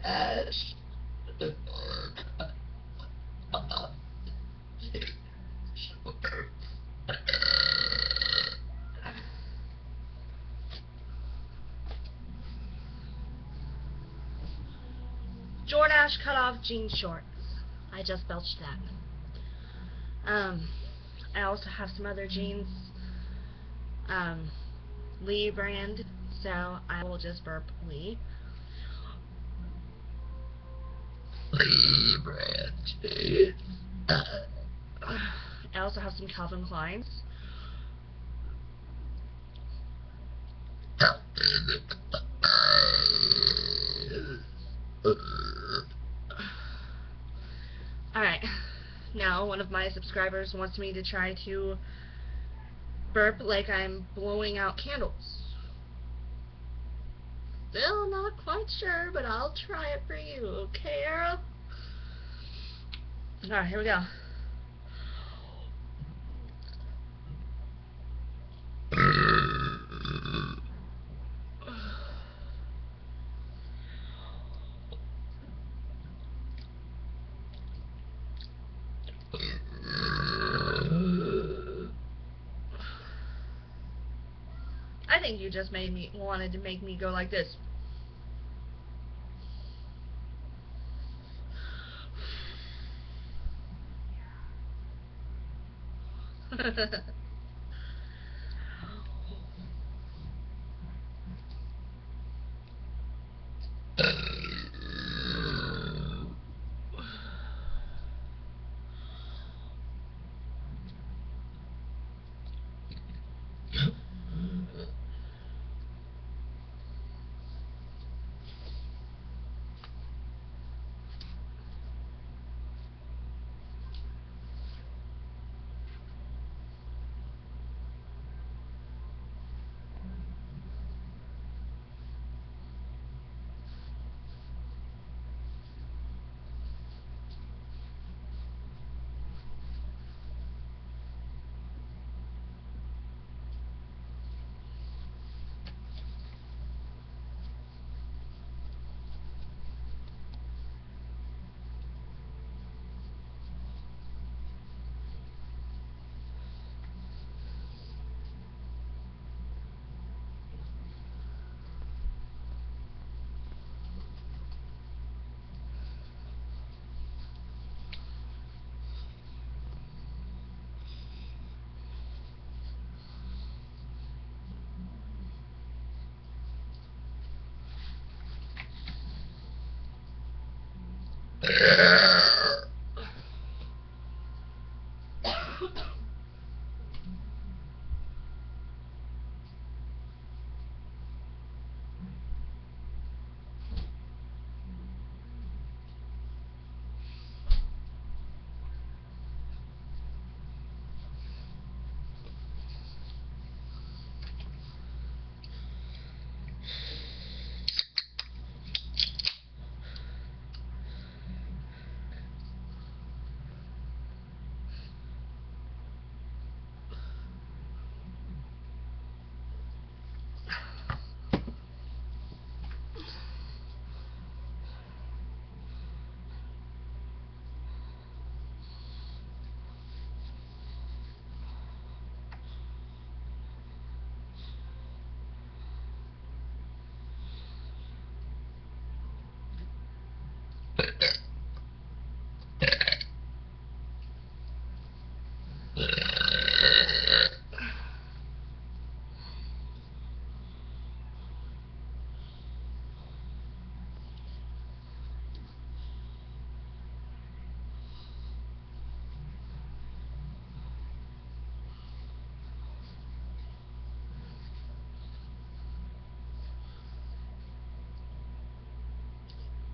Ash. Jordache cut off jean shorts. I just belched that. I also have some other jeans. Lee brand, so I will just burp Lee. Lee brand. I also have some Calvin Kleins. Alright, now one of my subscribers wants me to try to burp like I'm blowing out candles. Still not quite sure, but I'll try it for you, okay, Arrow? Alright, here we go. I think you just wanted to make me go like this.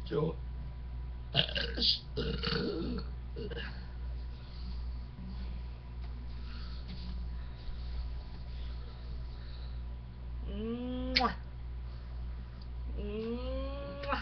Joe. Mwah. Mwah.